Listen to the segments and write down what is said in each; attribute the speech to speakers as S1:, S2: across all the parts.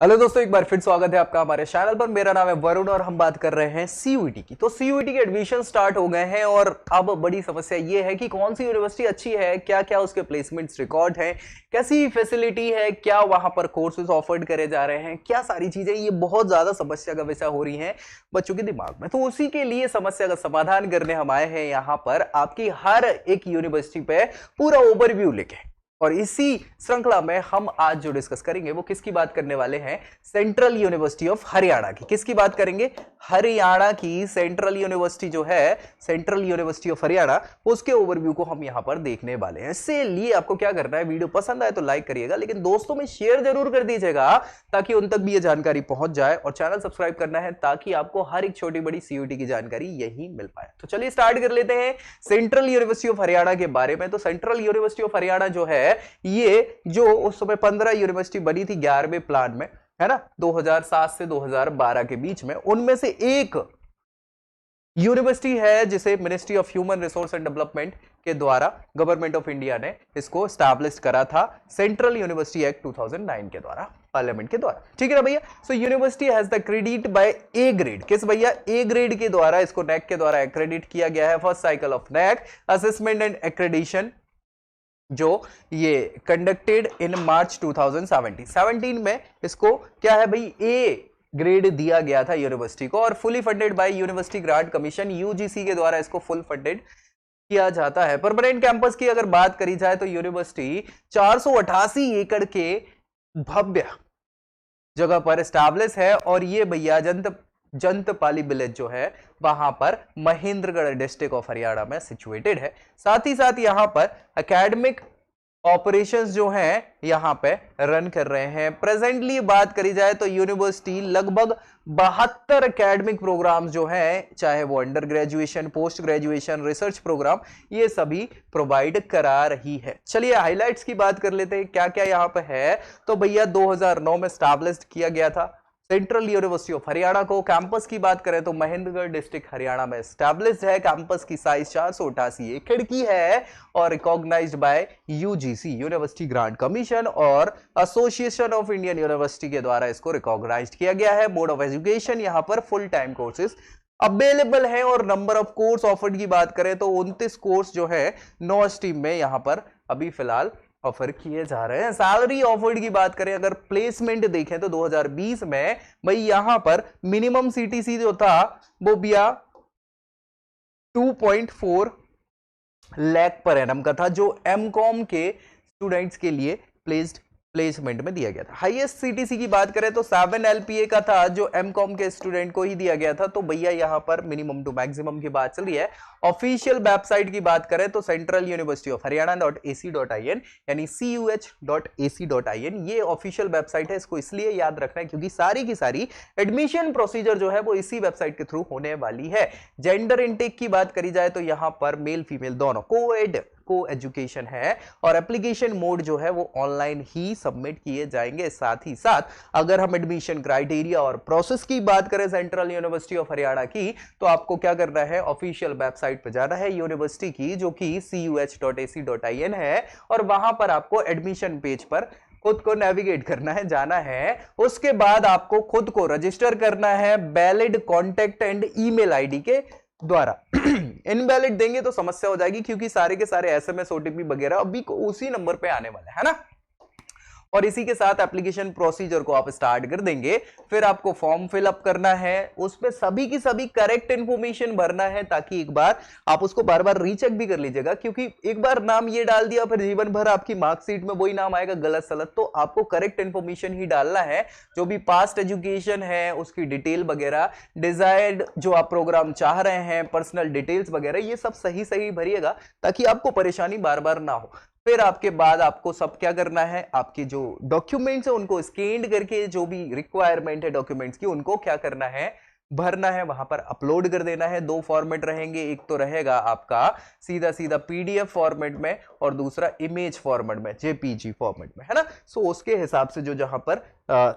S1: Hello दोस्तों, एक बार फिर स्वागत है आपका हमारे चैनल पर। मेरा नाम है वरुण और हम बात कर रहे हैं सीयूईटी की। तो सीयूईटी के एडमिशन स्टार्ट हो गए हैं और अब बड़ी समस्या ये है कि कौन सी यूनिवर्सिटी अच्छी है, क्या क्या उसके प्लेसमेंट्स रिकॉर्ड हैं, कैसी फैसिलिटी है, क्या वहां पर कोर्सेज ऑफर्ड करे जा रहे हैं, क्या सारी चीजें, ये बहुत ज्यादा समस्या का विषय हो रही है बच्चों के दिमाग में। तो उसी के लिए समस्या का समाधान करने हम आए हैं यहाँ पर आपकी हर एक यूनिवर्सिटी पे पूरा ओवरव्यू लेके। और इसी श्रृंखला में हम आज जो डिस्कस करेंगे वो किसकी बात करने वाले हैं? सेंट्रल यूनिवर्सिटी ऑफ हरियाणा की। किसकी बात करेंगे? हरियाणा की सेंट्रल यूनिवर्सिटी जो है, सेंट्रल यूनिवर्सिटी ऑफ हरियाणा, उसके ओवरव्यू को हम यहां पर देखने वाले हैं। इससे लिए आपको क्या करना है, वीडियो पसंद आए तो लाइक करिएगा, लेकिन दोस्तों में शेयर जरूर कर दीजिएगा ताकि उन तक भी ये जानकारी पहुंच जाए, और चैनल सब्सक्राइब करना है ताकि आपको हर एक छोटी बड़ी सीयूटी की जानकारी यही मिल पाए। तो चलिए स्टार्ट कर लेते हैं सेंट्रल यूनिवर्सिटी ऑफ हरियाणा के बारे में। तो सेंट्रल यूनिवर्सिटी ऑफ हरियाणा जो है, ये जो उस समय 15 यूनिवर्सिटी बनी थी 11वें प्लान में, है ना, 2007 से 2012 के बीच में, उनमें से एक यूनिवर्सिटी है जिसे ministry of human resource and development के द्वारा गवर्नमेंट ऑफ इंडिया ने इसको स्टैब्लिश करा था, सेंट्रल यूनिवर्सिटी एक्ट 2009 के द्वारा, पार्लियामेंट के द्वारा। ठीक है ना भैया? So university has the credit by A grade. किस भैया? ए ग्रेड के द्वारा इसको नैक के द्वारा एक्रेडिट किया गया है। First cycle of NAAC assessment and accreditation जो ये कंडक्टेड इन मार्च 2017 में इसको क्या है भाई, ए ग्रेड दिया गया था यूनिवर्सिटी को, और fully funded by university grant commission, UGC के द्वारा इसको फुल फंडेड किया जाता है। परमानेंट कैंपस की अगर बात करी जाए तो यूनिवर्सिटी 488 एकड़ के भव्य जगह पर स्टैब्लिश है, और ये भैया जंतपाली विलेज जो है वहां पर महेंद्रगढ़ डिस्ट्रिक्ट ऑफ हरियाणा में सिचुएटेड है। साथ ही साथ यहां पर एकेडमिक ऑपरेशंस जो हैं यहां पे रन कर रहे हैं। प्रेजेंटली बात करी जाए तो यूनिवर्सिटी लगभग 72 एकेडमिक प्रोग्राम्स जो हैं, चाहे वो under graduation, post graduation, research programme, ये सभी प्रोवाइड करा रही है। चलिए हाइलाइट्स की बात कर लेते हैं, क्या क्या यहां पे है। तो भैया 2009 में स्टैब्लिश किया गया था सेंट्रल यूनिवर्सिटी ऑफ हरियाणा को। कैंपस की बात करें तो महेंद्रगढ़ डिस्ट्रिक्ट हरियाणा में स्टैब्लिश्ड है। कैंपस की साइज 488 एकड़ की है और recognised by UGC, university grant commission, और एसोसिएशन ऑफ इंडियन यूनिवर्सिटी के द्वारा इसको रिकॉग्नाइज्ड किया गया है। मोड ऑफ एजुकेशन यहां पर फुल टाइम कोर्सेज अवेलेबल है, और नंबर ऑफ कोर्स ऑफर्ड की बात करें तो 29 कोर्स जो है 9 स्ट्रीम में यहां पर अभी फिलहाल ऑफर किए जा रहे हैं। सैलरी ऑफर्ड की बात करें, अगर प्लेसमेंट देखें तो 2020 में भाई यहां पर मिनिमम सीटीसी जो था वो भैया 2.4 लाख पर एनम का था, जो एमकॉम के स्टूडेंट्स के लिए प्लेसमेंट में दिया गया था। हाईएस्ट सीटीसी की बात करें तो 7 एलपीए का था, जो एमकॉम के स्टूडेंट को ही दिया गया था। तो भैया यहां पर मिनिमम टू मैक्सिमम की बात चल रही है। ऑफिशियल वेबसाइट की बात करें तो सेंट्रल यूनिवर्सिटी ऑफ हरियाणा.ac.in यानी cuh.ac.in, ये ऑफिशियल वेबसाइट है। इसको इसलिए याद रखना है क्योंकि सारी की सारी एडमिशन प्रोसीजर जो है वो इसी वेबसाइट के थ्रू होने वाली है। जेंडर इनटेक की बात करी जाए तो यहां पर मेल फीमेल दोनों को एजुकेशन है, और एप्लीकेशन मोड जो है वो ऑनलाइन ही सबमिट किए जाएंगे। साथ ही साथ अगर हम एडमिशन क्राइटेरिया और प्रोसेस की बात करें सेंट्रल यूनिवर्सिटी ऑफ हरियाणा की, तो आपको क्या करना है, ऑफिशियल वेबसाइट पर जाना है यूनिवर्सिटी की, जो कि cuh.ac.in है, और वहां पर आपको एडमिशन पेज पर खुद को नेविगेट करना है, जाना है। उसके बाद आपको खुद को रजिस्टर करना है valid contact and email ID के द्वारा। इनवैलिड देंगे तो समस्या हो जाएगी, क्योंकि सारे के सारे एसएमएस ओटीपी वगैरह अभी उसी नंबर पे आने वाले है ना। और इसी के साथ एप्लीकेशन प्रोसीजर को आप स्टार्ट कर देंगे। फिर आपको फॉर्म फिलअप करना है, उसमें सभी की सभी करेक्ट इंफॉर्मेशन भरना है, ताकि एक बार आप उसको बार बार रीचेक भी कर लीजिएगा, क्योंकि एक बार नाम ये डाल दिया फिर जीवन भर आपकी मार्कशीट में वही नाम आएगा गलत सलत। तो आपको करेक्ट इंफॉर्मेशन ही डालना है, जो भी पास्ट एजुकेशन है उसकी डिटेल वगैरह, डिजायर्ड जो आप प्रोग्राम चाह रहे हैं, पर्सनल डिटेल्स वगैरह, ये सब सही सही भरिएगा ताकि आपको परेशानी बार बार ना हो। फिर आपके बाद आपको सब क्या करना है, आपके जो डॉक्यूमेंट्स है उनको स्कैन करके, जो भी रिक्वायरमेंट है डॉक्यूमेंट्स की, उनको क्या करना है, भरना है, वहां पर अपलोड कर देना है। 2 फॉर्मेट रहेंगे, एक तो रहेगा आपका सीधा सीधा पीडीएफ फॉर्मेट में, और दूसरा इमेज फॉर्मेट में, जेपीजी फॉर्मेट में, है ना। सो उसके हिसाब से जो जहां पर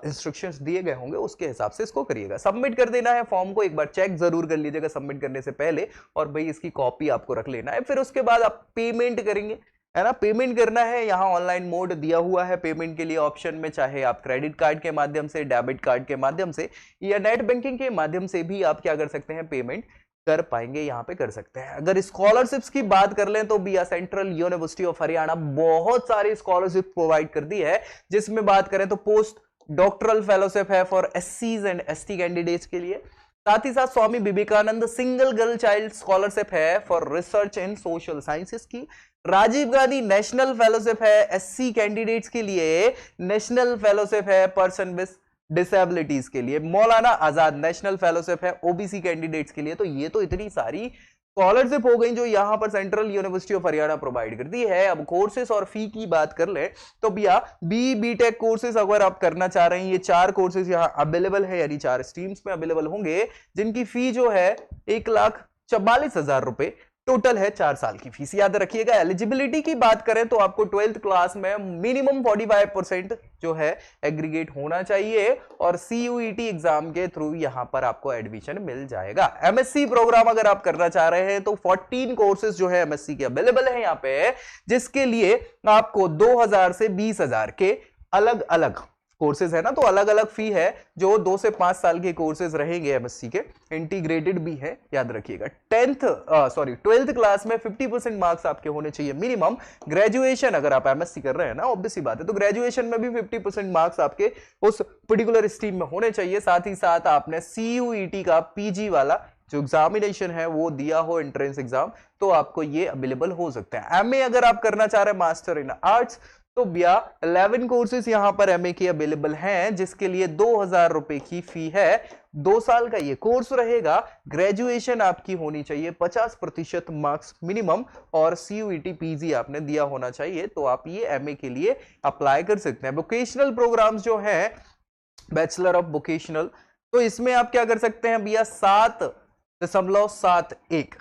S1: इंस्ट्रक्शंस दिए गए होंगे उसके हिसाब से इसको करिएगा। सबमिट कर देना है फॉर्म को, एक बार चेक जरूर कर लीजिएगा सबमिट करने से पहले, और भाई इसकी कॉपी आपको रख लेना है। फिर उसके बाद आप पेमेंट करेंगे, है ना, पेमेंट करना है, यहाँ ऑनलाइन मोड दिया हुआ है पेमेंट के लिए ऑप्शन में, चाहे आप क्रेडिट कार्ड के माध्यम से, डेबिट कार्ड के माध्यम से या नेट बैंकिंग के माध्यम से भी आप क्या कर सकते हैं, पेमेंट कर पाएंगे, यहाँ पे कर सकते हैं। अगर स्कॉलरशिप्स की बात कर लें तो बिया सेंट्रल यूनिवर्सिटी ऑफ हरियाणा बहुत सारी स्कॉलरशिप प्रोवाइड कर दी है, जिसमें बात करें तो पोस्ट डॉक्टरल फेलोशिप है फॉर एससीज एंड एसटी कैंडिडेट्स के लिए, साथ ही साथ Swami Vivekananda single girl child scholarship है for research in social sciences की, राजीव गांधी नेशनल फेलोशिप है एससी कैंडिडेट्स के लिए, नेशनल फेलोशिप है पर्सन विद डिसेबिलिटीज के लिए, मौलाना आजाद नेशनल फेलोशिप है ओबीसी कैंडिडेट्स के लिए। तो ये तो इतनी सारी स्कॉलरशिप हो गई जो यहां पर central university of Haryana provide करती है। अब कोर्सेज और फी की बात कर ले तो भैया बी टेक कोर्सेज अगर आप करना चाह रहे हैं, ये 4 कोर्सेज यहां अवेलेबल है, यानी 4 स्ट्रीम्स में अवेलेबल होंगे, जिनकी फी जो है 1,44,000 रुपए टोटल है, 4 साल की फीस। याद रखिएगा। एलिजिबिलिटी की बात करें तो आपको 12th क्लास में मिनिमम 45% जो है एग्रीगेट होना चाहिए और CUET एग्जाम के थ्रू यहां पर आपको एडमिशन मिल जाएगा। MSc प्रोग्राम अगर आप करना चाह रहे हैं तो 14 कोर्सेज जो है MSc के अवेलेबल है यहाँ पे, जिसके लिए आपको 2,000 से 20,000 के अलग अलग कोर्सेज है ना, तो अलग अलग फी है जो 2 से 5 साल के कोर्सेज रहेंगे MSc के, इंटीग्रेटेड भी है, याद रखिएगा। 12th क्लास में 50% मार्क्स आपके होने चाहिए मिनिमम। ग्रेजुएशन अगर आप MSc कर रहे हैं ना, ऑब्वियस सी बात है, तो ग्रेजुएशन में भी 50% मार्क्स आपके उस पर्टिकुलर स्ट्रीम में होने चाहिए। साथ ही साथ आपने CUET का PG वाला जो एग्जामिनेशन है वो दिया हो, एंट्रेंस एग्जाम, तो आपको ये अवेलेबल हो सकते हैं। MA अगर आप करना चाह रहे हैं मास्टर इन आर्ट्स, तो भैया 11 कोर्सेज यहां पर MA के अवेलेबल हैं, जिसके लिए 2,000 रुपए की फी है। 2 साल का ये कोर्स रहेगा। ग्रेजुएशन आपकी होनी चाहिए 50% मार्क्स मिनिमम और CUET PG आपने दिया होना चाहिए, तो आप ये MA के लिए अप्लाई कर सकते हैं। वोकेशनल प्रोग्राम्स जो है बैचलर ऑफ वोकेशनल, तो इसमें आप क्या कर सकते हैं भैया, 7.71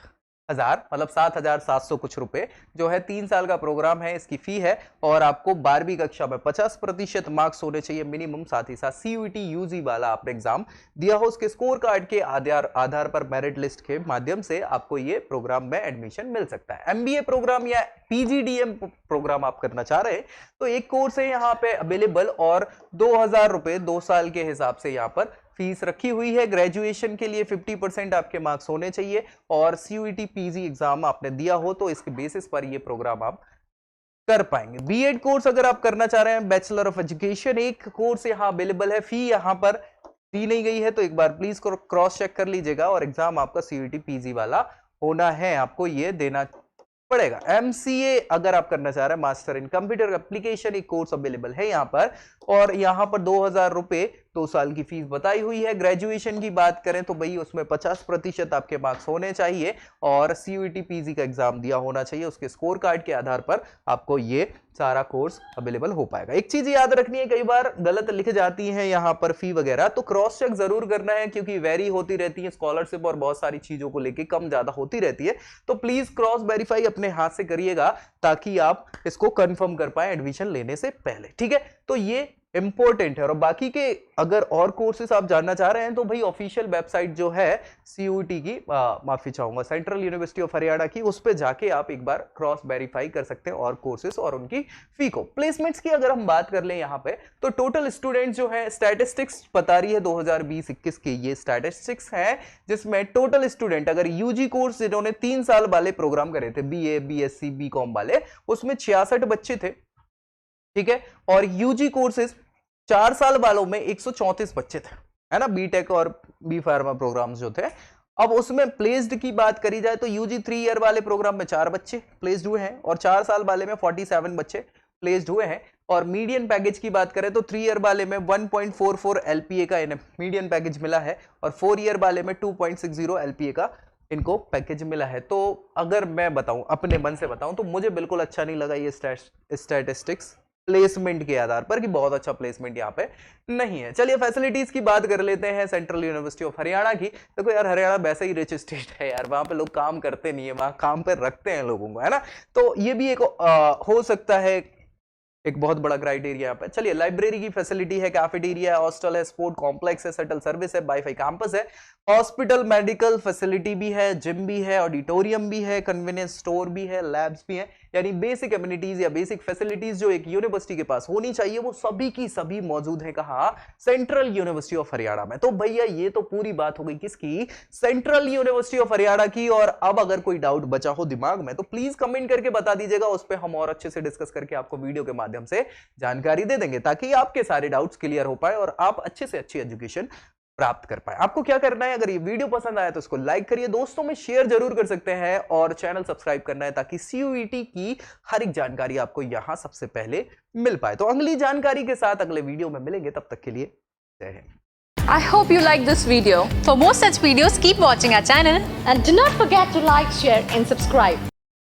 S1: हजार मतलब 7,700 कुछ रुपए जो है 3 साल का प्रोग्राम है, इसकी फी है। और आपको 12वीं कक्षा में 50% मार्क्स होने चाहिए मिनिमम। साथ ही साथ CUET UG वाला आपने एग्जाम दिया हो, उसके स्कोर कार्ड के आधार पर मेरिट लिस्ट के माध्यम से आपको ये प्रोग्राम में एडमिशन मिल सकता है। MBA प्रोग्राम या PGDM प्रोग्राम आप करना चाह रहे हैं तो एक कोर्स है यहाँ पे अवेलेबल और 2,000 रुपए 2 साल के हिसाब से यहाँ पर फीस रखी हुई है। ग्रेजुएशन के लिए 50% आपके मार्क्स होने चाहिए और CUET PG एग्जाम आपने दिया हो तो इसके बेसिस पर ये प्रोग्राम आप कर पाएंगे। बीएड कोर्स अगर आप करना चाह रहे हैं, बैचलर ऑफ एजुकेशन, एक कोर्स यहाँ अवेलेबल है, फी यहाँ पर दी नहीं गई है, तो एक बार प्लीज क्रॉस चेक कर लीजिएगा और एग्जाम आपका CUET PG वाला होना है, आपको ये देना पड़ेगा। MCA अगर आप करना चाह रहे हैं, मास्टर इन कंप्यूटर एप्लीकेशन, एक कोर्स अवेलेबल है यहाँ पर और यहाँ पर 2,000 रुपए 2 साल की फीस बताई हुई है। ग्रेजुएशन की बात करें तो भाई उसमें 50% आपके मार्क्स होने चाहिए और CUET PG का एग्जाम दिया होना चाहिए, उसके स्कोर कार्ड के आधार पर आपको ये सारा कोर्स अवेलेबल हो पाएगा। एक चीज याद रखनी है, कई बार गलत लिख जाती है यहाँ पर फी वगैरह, तो क्रॉस चेक जरूर करना है क्योंकि वेरी होती रहती है स्कॉलरशिप और बहुत सारी चीजों को लेके कम ज्यादा होती रहती है, तो प्लीज क्रॉस वेरीफाई अपने हाथ से करिएगा ताकि आप इसको कंफर्म कर पाए एडमिशन लेने से पहले, ठीक है। तो ये इंपॉर्टेंट है। और बाकी के अगर और कोर्सेस आप जानना चाह रहे हैं तो भाई ऑफिशियल वेबसाइट जो है CUET की, माफी चाहूंगा, सेंट्रल यूनिवर्सिटी ऑफ हरियाणा की, उस पे जाके आप एक बार क्रॉस वेरीफाई कर सकते हैं और कोर्सेस और उनकी फी को। प्लेसमेंट्स की अगर हम बात कर लें यहाँ पे तो टोटल स्टूडेंट जो है, स्टैटिस्टिक्स बता रही है 2020-21 के ये स्टैटिस्टिक्स है, जिसमें टोटल स्टूडेंट अगर UG कोर्स जिन्होंने 3 साल वाले प्रोग्राम करे थे, BA BSc BCom वाले, उसमें 66 बच्चे थे, ठीक है। और UG कोर्सेज 4 साल वालों में 134 बच्चे थे, है ना, बीटेक और बी फार्मा प्रोग्राम्स जो थे। अब उसमें प्लेस्ड की बात करी जाए तो UG 3 ईयर वाले प्रोग्राम में 4 बच्चे प्लेस्ड हुए हैं और 4 साल वाले में 47 बच्चे प्लेस्ड हुए हैं। और मीडियन पैकेज की बात करें तो 3 ईयर वाले में 1.44 LPA का इन्हें मीडियन पैकेज मिला है और 4 ईयर वाले में 2.60 LPA का इनको पैकेज मिला है। तो अगर मैं बताऊं, अपने मन से बताऊं, तो मुझे बिल्कुल अच्छा नहीं लगा ये स्टैटिस्टिक्स प्लेसमेंट के आधार पर कि बहुत अच्छा प्लेसमेंट यहाँ पे नहीं है। चलिए फैसिलिटीज की बात कर लेते हैं सेंट्रल यूनिवर्सिटी ऑफ हरियाणा की। देखो यार, हरियाणा वैसे ही रिच स्टेट है यार, वहां पे लोग काम करते नहीं है, वहां काम पे रखते हैं लोगों को, है ना, तो ये भी एक हो सकता है एक बहुत बड़ा क्राइटेरिया यहाँ पे। चलिए, लाइब्रेरी की फैसिलिटी है, कैफेटेरिया है, हॉस्टल है, स्पोर्ट कॉम्प्लेक्स है, शटल सर्विस है, वाईफाई कैंपस है, हॉस्पिटल मेडिकल फैसिलिटी भी है, जिम भी है, ऑडिटोरियम भी है, कन्वीनियंस स्टोर भी है, लैब्स भी है, यानी बेसिक एमिनिटीज या बेसिक फैसिलिटीज जो एक यूनिवर्सिटी के पास होनी चाहिए वो सभी की सभी मौजूद है। कहां? सेंट्रल यूनिवर्सिटी ऑफ हरियाणा में। तो भैया ये तो पूरी बात हो गई किसकी? सेंट्रल यूनिवर्सिटी ऑफ हरियाणा की। और अब अगर कोई डाउट बचा हो दिमाग में तो प्लीज कमेंट करके बता दीजिएगा, उस पर हम और अच्छे से डिस्कस करके आपको वीडियो के माध्यम से जानकारी दे देंगे ताकि आपके सारे डाउट्स क्लियर हो पाए और आप अच्छे से अच्छी एजुकेशन प्राप्त कर पाए। आपको क्या करना है, अगर ये वीडियो पसंद आया तो इसको लाइक करिए, दोस्तों में शेयर जरूर कर सकते हैं और चैनल सब्सक्राइब करना है ताकि सीयूईटी की हर एक जानकारी आपको यहां सबसे पहले मिल पाए। तो अगली जानकारी के साथ अगले वीडियो में मिलेंगे, तब तक के लिए जय Hind.
S2: I hope you like this video. For more such videos, keep watching our channel
S3: and do not forget to like, share and subscribe.